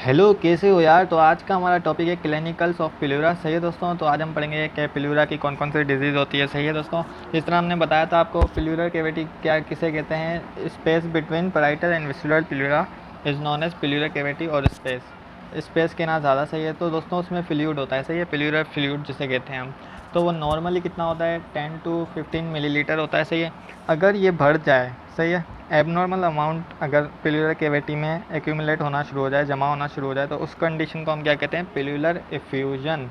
Hello, कैसे हो यार। तो आज का हमारा टॉपिक है क्लिनिकल्स ऑफ पिल्यूरा। सही है दोस्तों। तो आज हम पढ़ेंगे कि पिल्यूरा की कौन कौन सी डिजीज़ होती है। सही है दोस्तों। जिस तरह हमने बताया था आपको, पिल्यूरल कैविटी क्या किसे कहते हैं, space between parietal and visceral pleura is known as pleural cavity और स्पेस। स्पेस के ना ज़्यादा सही है। तो दोस्तों उसमें फ्लूइड होता है। सही है, पिल्यूरल फ्लूइड जिसे कहते हैं हम। तो वो नॉर्मली कितना होता है, 10 to 15 मिलीलीटर होता है। सही है। अगर ये बढ़ जाए, सही है, एबनॉर्मल अमाउंट अगर पिल्यूलर कैविटी में एक्यूमुलेट होना शुरू हो जाए, जमा होना शुरू हो जाए, तो उस कंडीशन को हम क्या कहते हैं, पिल्यूलर इफ्यूजन।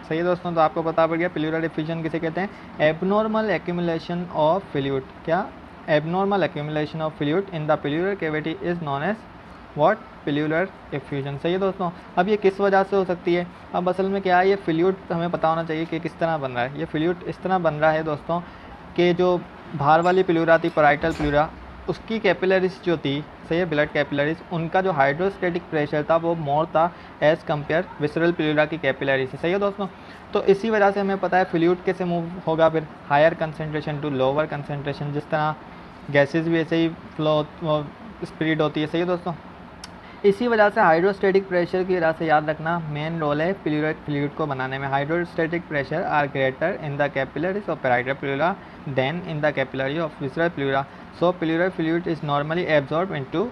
सही है दोस्तों। तो आपको पता पड़ गया पिल्यूलर इफ्यूजन किसे कहते हैं, एबनॉर्मल एक्यूमुलेशन ऑफ फ्लूइड। क्या, abnormal accumulation of fluid in the pleural cavity is known as what, pleural effusion. सही है दोस्तों। अब ये किस वजह से हो सकती है, अब असल में क्या है, ये फ्लूइड हमें पता होना चाहिए कि किस तरह बन रहा है। ये फ्लूइड इस तरह बन रहा है दोस्तों कि जो बाहर वाली प्लूरा थी, पैराइटल प्लूरा, उसकी कैपिलरीज जो थी, सही है, ब्लड कैपिलरीज, उनका जो हाइड्रोस्टेटिक प्रेशर था वो मोर था एज़ कम्पेयर विसरल प्लूरा की कैपिलरी से। सही है दोस्तों। तो इसी वजह से हमें पता है फ्लूइड कैसे मूव होगा, फिर higher concentration to lower concentration. जिस तरह गैसेज भी ऐसे ही फ्लो स्पीड होती है। सही है दोस्तों। इसी वजह से हाइड्रोस्टेटिक प्रेशर की वजह से याद रखना मेन रोल है पिल्यूरल फ्लूइड को बनाने में। Hydrostatic pressure are greater in the capillaries of parietal pleura than in the capillary of visceral pleura. So pleural fluid is normally absorb into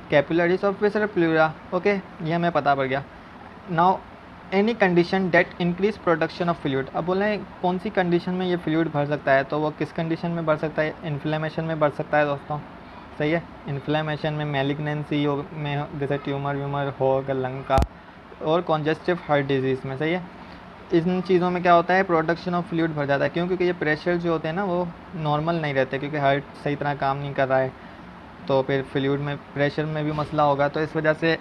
capillaries of visceral pleura. Okay, ये हमें पता पड़ गया। Now any condition that increase production of fluid. अब बोले कौन सी condition में ये फ्लूइड भर सकता है, तो वो किस कंडीशन में बढ़ सकता है, इन्फ्लेमेशन में बढ़ सकता है दोस्तों। सही है, इन्फ्लेमेशन में, मैलिग्नेंसी में, जैसे ट्यूमर व्यूमर हो अगर लंग का, और कॉन्जेस्टिव हार्ट डिजीज़ में। सही है, इन चीज़ों में क्या होता है, प्रोडक्शन ऑफ फ्लूइड भर जाता है। क्यों, क्योंकि ये प्रेशर जो होते हैं ना वो नॉर्मल नहीं रहते, क्योंकि हार्ट सही तरह काम नहीं कर रहा है, तो फिर फ्लूइड में प्रेशर में भी मसला होगा। तो इस वजह से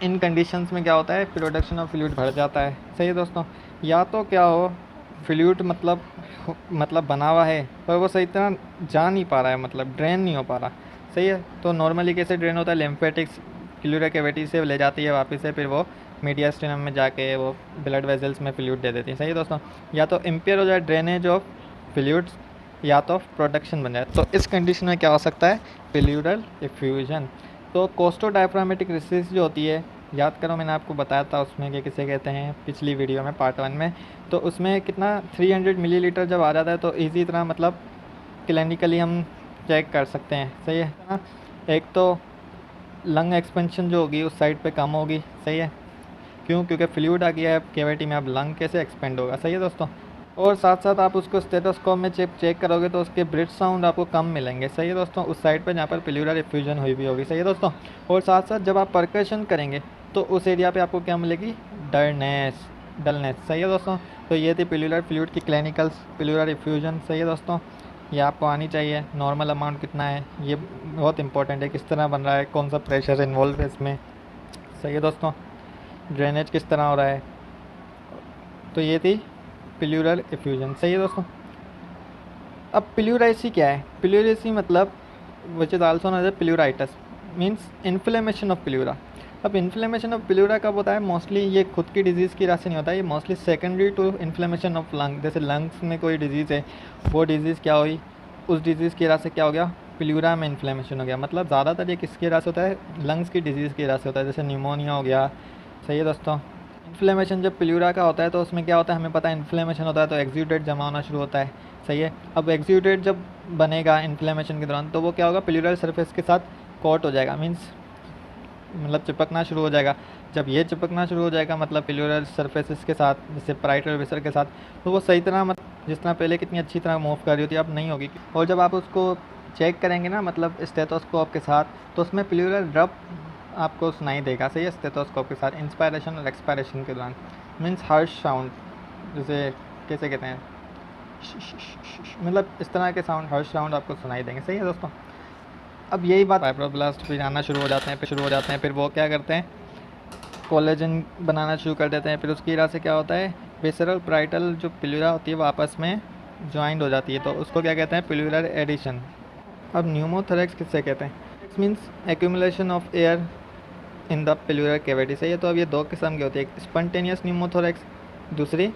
इन कंडीशंस में क्या होता है, प्रोडक्शन ऑफ फ्लूइड बढ़ जाता है। सही है दोस्तों। या तो क्या हो, फ्लूइड मतलब बना हुआ है पर वो सही तरह जा नहीं पा रहा है, मतलब ड्रेन नहीं हो पा रहा। सही है। तो नॉर्मली कैसे ड्रेन होता है, लिम्फेटिक्स पिल्यूरा कैविटी से ले जाती है वापस से, फिर वो मीडियास्टिनम में जाके वो ब्लड वेजल्स में फ्लूइड दे देती है। सही है दोस्तों। या तो इम्पेयर हो जाए ड्रेनेज ऑफ फ्लूइड्स, या तो प्रोडक्शन बन जाए। तो इस कंडीशन में क्या हो सकता है, पिल्यूरल इफ्यूजन। तो कोस्टो डायफ्रामेटिक रिसिस जो होती है, याद करो मैंने आपको बताया था उसमें कि किसे कहते हैं, पिछली वीडियो में पार्ट 1 में। तो उसमें कितना 300 मिलीलीटर जब आ जाता है तो इजी तरह मतलब क्लिनिकली हम चेक कर सकते हैं। सही है ना। एक तो लंग एक्सपेंशन जो होगी उस साइड पे कम होगी। सही है। क्यों, क्योंकि फ्लूइड आ गया है कैविटी में, अब लंग कैसे एक्सपेंड होगा। सही है दोस्तों। और साथ साथ आप उसको स्टेथोस्कोप में चेक करोगे तो उसके ब्रिथ साउंड आपको कम मिलेंगे। सही है दोस्तों, उस साइड पर जहाँ पर प्लूरल इफ्यूजन हुई भी होगी। सही है दोस्तों। और साथ साथ जब आप परकशन करेंगे तो उस एरिया पे आपको क्या मिलेगी, डलनेस। सही है दोस्तों। तो ये थी प्लूरल फ्लूइड की क्लिनिकल्स, प्लूरल इफ्यूजन। सही है दोस्तों, ये आपको आनी चाहिए। नॉर्मल अमाउंट कितना है ये बहुत इंपॉर्टेंट है, किस तरह बन रहा है, कौन सा प्रेशर इन्वॉल्व है इसमें। सही है दोस्तों। ड्रेनेज किस तरह हो रहा है। तो ये थी प्लूरल इफ्यूजन। सही है दोस्तों। अब प्लूरेसी क्या है, प्लूरेसी मतलब which is also known as pleuritis, means inflammation of pleura. अब इन्फ्लेमेशन ऑफ प्लूरा कब होता है, मोस्टली ये खुद की डिजीज़ की वजह से नहीं होता है, ये mostly secondary to inflammation of lung. जैसे लंग्स में कोई डिजीज़ है, वो डिजीज़ क्या हुई, उस डिजीज़ की वजह से क्या हो गया, प्लूरा में इन्फ्लेमेशन हो गया। मतलब ज़्यादातर ये किसकी वजह से होता है, लंग्स की डिजीज़ की वजह से होता है, जैसे न्यूमोनिया हो गया। सही है दोस्तों। इन्फ्लेमेशन जब प्लूरा का होता है तो उसमें क्या होता है, हमें पता है इन्फ्लेमेशन होता है तो एक्सुडेट जमा होना शुरू होता है। सही है। अब एक्सुडेट जब बनेगा इन्फ्लेमेशन के दौरान तो वो क्या होगा, प्लूरल सरफेस के साथ कोट हो जाएगा, मीन्स मतलब चिपकना शुरू हो जाएगा। जब ये चिपकना शुरू हो जाएगा मतलब प्लूरल सरफेसेस के साथ, जैसे पैराइटल विसर के साथ, तो वो सही तरह जिस तरह पहले कितनी अच्छी तरह मूव कर रही होती है अब नहीं होगी। और जब आप उसको चेक करेंगे ना, मतलब स्टेथोस्कोप के साथ, तो उसमें प्लूरल ड्रप आपको सुनाई देगा। सही है, स्टेथोस्कोप के साथ इंस्पायरेशन और एक्सपायरेशन के दौरान, मीन्स हर्ष साउंड, जैसे कैसे कहते हैं, मतलब इस तरह के साउंड, हर्ष साउंड आपको सुनाई देंगे। सही है दोस्तों। अब यही बात फाइब्रोब्लास्ट फिर आना शुरू हो जाते हैं, फिर वो क्या करते हैं, कोलेजन बनाना शुरू कर देते हैं। फिर उसकी वजह से क्या होता है, विसरल पैराइटल जो प्लूरा होती है वो आपस में ज्वाइंट हो जाती है, तो उसको क्या कहते हैं, प्लूरल एडिशन। अब न्यूमोथोरैक्स किससे कहते हैं, it's means accumulation of air in the pleural cavity. सही है। तो अब ये दो किस्म की होती है, एक स्पॉन्टेनियस न्यूमोथोरैक्स, दूसरी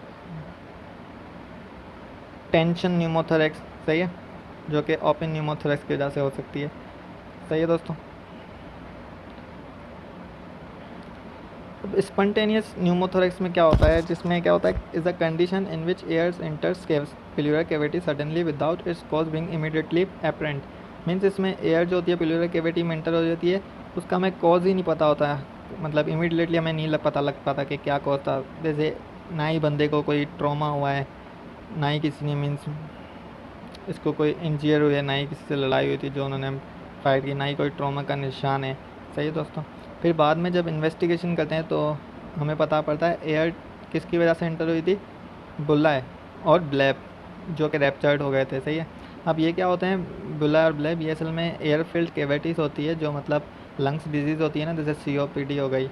टेंशन न्यूमोथोरैक्स। सही है, जो कि ओपन न्यूमोथोरैक्स की वजह से हो सकती है। सही है दोस्तों। अब स्पॉन्टेनियस न्यूमोथोरैक्स में क्या होता है, जिसमें क्या होता है, is a condition in which airs enters pleural cavity suddenly without its cause being immediately apparent. Means इसमें एयर जो होती है प्लूरल कैविटी में एंटर हो जाती है, उसका हमें कॉज ही नहीं पता होता है, मतलब इमीडिएटली हमें नहीं लग पाता कि क्या कॉज था। जैसे ना ही बंदे को कोई ट्रॉमा हुआ है, ना ही किसी ने मीन्स इसको कोई इंजर हुई है, ना ही किसी से लड़ाई हुई थी जो उन्होंने फाइट की, ना ही कोई ट्रॉमा का निशान है। सही है दोस्तों। फिर बाद में जब इन्वेस्टिगेशन करते हैं तो हमें पता पड़ता है एयर किसकी वजह से एंटर हुई थी, बुल्ला और ब्लैब जो कि रैप्चर्ड हो गए थे। सही है। अब ये क्या होते हैं बुल्ला और ब्लैब, ये असल में एयर फिल्ड कैविटीज़ होती है जो मतलब लंग्स डिजीज़ होती है ना, जैसे COPD हो गई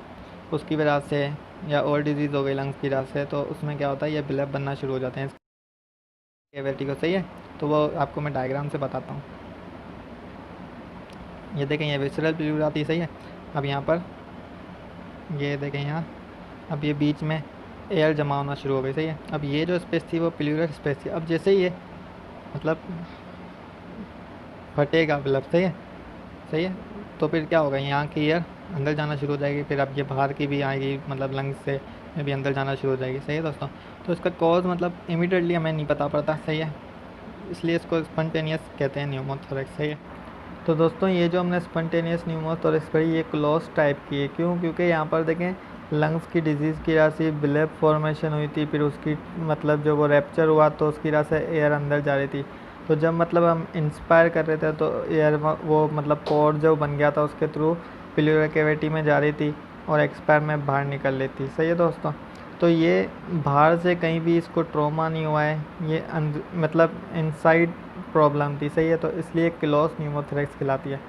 उसकी वजह से, या और डिजीज़ हो गई लंग्स की वजह से, तो उसमें क्या होता है ये ब्लैब बनना शुरू हो जाते हैं कैविटी को। सही है। तो वो आपको मैं डायग्राम से बताता हूँ। ये देखें ये विसरल प्लूरा आती है। सही है। अब यहाँ पर ये देखें यहाँ, अब ये बीच में एयर जमा होना शुरू हो गई। सही है। अब ये जो स्पेस थी वो प्लूरल स्पेस थी। अब जैसे ही ये मतलब फटेगा ब्लब, सही है, सही है, तो फिर क्या होगा, यहाँ की एयर अंदर जाना शुरू हो जाएगी, फिर अब ये बाहर की भी आएगी, मतलब लंग्स से भी अंदर जाना शुरू हो जाएगी। सही है दोस्तों। तो इसका कॉज मतलब इमीडिएटली हमें नहीं पता पड़ता। सही है। इसलिए इसको स्पॉन्टेनियस कहते हैं न्यूमोथोरैक्स। सही है। तो दोस्तों ये जो हमने स्पॉन्टेनियस न्यूमोथोरैक्स पढ़ी, ये क्लोज टाइप की है। क्यों? क्योंकि यहाँ पर देखें लंग्स की डिजीज़ की वजह से ब्लैब फॉर्मेशन हुई थी, फिर उसकी मतलब जो वो रैप्चर हुआ तो उसकी वजह से एयर अंदर जा रही थी। तो जब मतलब हम इंस्पायर कर रहे थे तो एयर वो मतलब पोर जो बन गया था उसके थ्रू प्लूरल कैविटी में जा रही थी और एक्सपायर में बाहर निकल लेती। सही है दोस्तों। तो ये बाहर से कहीं भी इसको ट्रॉमा नहीं हुआ है, ये मतलब इनसाइड प्रॉब्लम थी। सही है। तो इसलिए क्लोज न्यूमोथोरैक्स कहलाती है।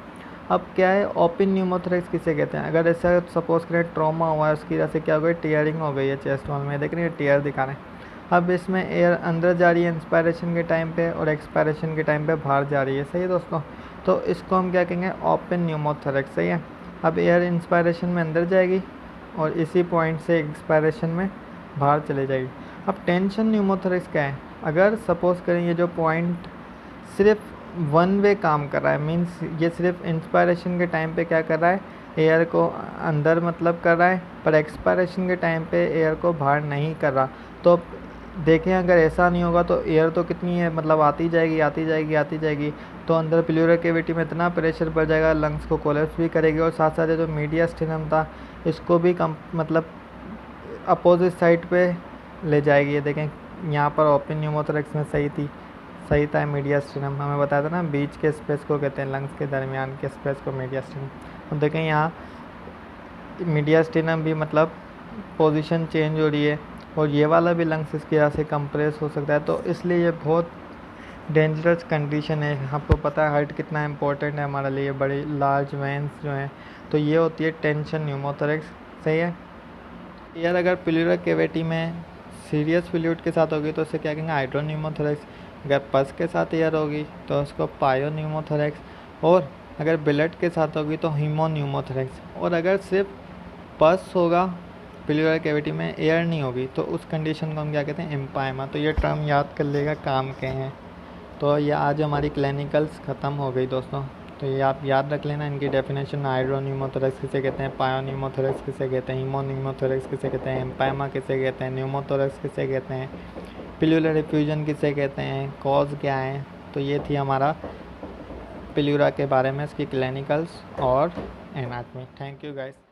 अब क्या है ओपन न्यूमोथोरैक्स किसे कहते हैं? अगर ऐसा सपोज करें ट्रॉमा हुआ है, उसकी वजह से क्या हो गई, टीयरिंग हो गई है चेस्ट वॉल में, देख रहे हैं टीयर दिखा रहे हैं। अब इसमें एयर अंदर जा रही है इंस्पायरेशन के टाइम पे और एक्सपायरेशन के टाइम पे बाहर जा रही है। सही है दोस्तों। तो इसको हम क्या कहेंगे, ओपन न्यूमोथोरैक्स। सही है। अब एयर इंस्पायरेशन में अंदर जाएगी और इसी पॉइंट से एक्सपायरेशन में बाहर चले जाएगी। अब टेंशन न्यूमोथोरैक्स क्या है? अगर सपोज करें ये जो पॉइंट सिर्फ वन वे काम कर रहा है, मीन्स ये सिर्फ इंस्पायरेशन के टाइम पे क्या कर रहा है, एयर को अंदर मतलब कर रहा है, पर एक्सपायरेशन के टाइम पे एयर को बाहर नहीं कर रहा। तो देखें अगर ऐसा नहीं होगा तो एयर तो कितनी है, मतलब आती जाएगी आती जाएगी आती जाएगी, तो अंदर प्लूरल कैविटी में इतना प्रेशर बढ़ जाएगा, लंग्स को कोलैप्स भी करेगी और साथ साथ जो मीडियास्टिनम था इसको भी मतलब अपोजिट साइड पे ले जाएगी। ये देखें यहाँ पर ओपन न्यूमोथोरैक्स में सही था मीडियास्टिनम, हमें बताया था ना बीच के स्पेस को कहते हैं, लंग्स के दरमियान के स्पेस को मीडियास्टिनम। अब देखें यहाँ मीडियास्टिनम भी मतलब पोजीशन चेंज हो रही है और ये वाला भी लंग्स इसकी वजह से कंप्रेस हो सकता है। तो इसलिए ये बहुत डेंजरस कंडीशन है। आपको पता है हार्ट कितना इंपॉर्टेंट है हमारे लिए, बड़ी लार्ज वेंस जो हैं, तो ये होती है टेंशन न्यूमोथोरैक्स। सही है। एयर अगर प्लूरल कैविटी में सीरियस फ्लूइड के साथ होगी तो उसे क्या कहेंगे, हाइड्रोन्यूमोथोरैक्स। अगर पस के साथ एयर होगी तो उसको पायोन्यूमोथोरैक्स, और अगर ब्लड के साथ होगी तो हीमोन्यूमोथोरैक्स। और अगर सिर्फ पस होगा प्लूरल कैविटी में, एयर नहीं होगी, तो उस कंडीशन को हम क्या कहते हैं, एम्पायमा। तो ये टर्म याद कर लेगा, काम के हैं। तो ये आज हमारी क्लिनिकल्स ख़त्म हो गई दोस्तों। तो ये आप याद रख लेना, इनकी डेफिनेशन हाइड्रोन्यूमोथोरैक्स किसे कहते हैं, पायोन्यूमोथोरैक्स किसे कहते हैं, हीमोन्यूमोथोरैक्स किसे कहते हैं, एम्पायमा किसे कहते हैं, न्यूमोथोरैक्स किसे कहते हैं, प्लूरल एफ्यूजन किसे कहते हैं, कॉज क्या है। तो ये थी हमारा प्लूरा के बारे में, इसकी क्लिनिकल्स और एनाटमी। Thank you guys.